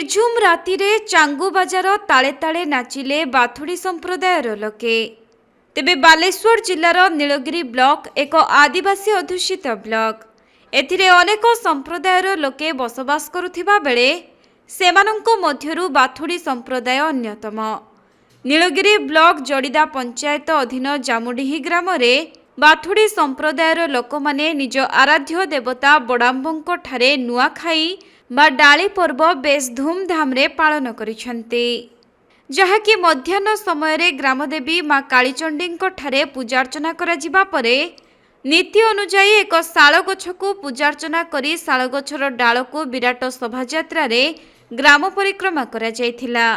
निर्झुम रातिरे चांगु बाजार ताले ताले नाचिले बाथुड़ी संप्रदायर लोके। तेबे बालेश्वर जिल्लार नीलगिरी ब्लॉक एक आदिवासी अधुषित ब्लॉक। एथिरे अनेक संप्रदायर लोके बसवास करुथिबा बेले सेमानंको मध्यरु बाथुड़ी संप्रदाय अन्यतम। नीलगिरी ब्लॉक जड़ीदा पंचायत अधीन जामुडीही ग्राम रे बाथुड़ी संप्रदायर लोकमाने निज आराध्य देवता बड़ाम्बोंको ठारे नुआखाई बा डाली पर्व बेस धूमधाम रे पालन करिसेंती। जहाँकि मध्याह्न समय ग्रामदेवी माँ कालीचंडी ठारे पूजार्चना करा जिबा परे नीति अनुजाई एक शाल गछकु पूजार्चना करी शाल गछर डाल को विराट शोभायात्रा रे ग्राम परिक्रमा करा जायथिला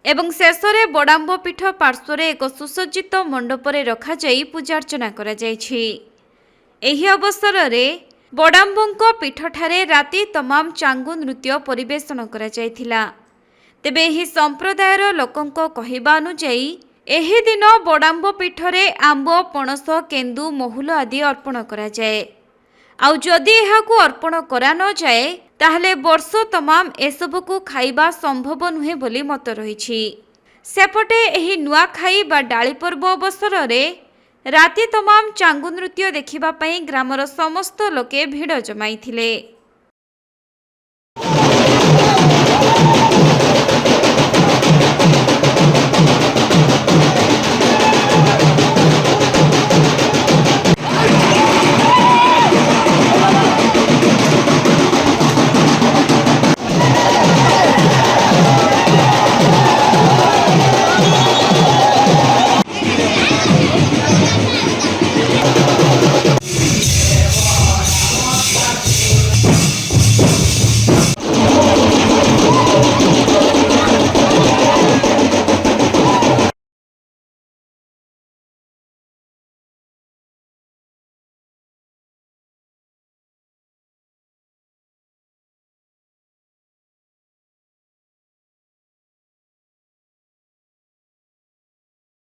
एवं शेष में बड़ाम्ब पीठ पार्श्वर एक सुसज्जित मंडपरे रखा जाई पूजार्चना करा जायछि। एही अवसर रे बड़ाम्बों पीठठारे राति तमाम चांगु नृत्य परिवेषण करा जायथिला। तेबे एही संप्रदायर लोकंको कहिबा अनुजाई एही दिन बड़ाम्ब पीठरे आंब पणस केन्दु महुल आदि अर्पण करा जाए। आउ जदि एहाकु अर्पण करा न जाए ताहले वर्ष तमाम एसबुकु खाइबा संभव नुहे बोली मत रहिछि। सेपटे एही नुआखाई बा डाली पर्व अवसर रे राति तमाम चांगु नृत्य देखिबा पई ग्रामर समस्त लोके भिड़ जमाइथिले।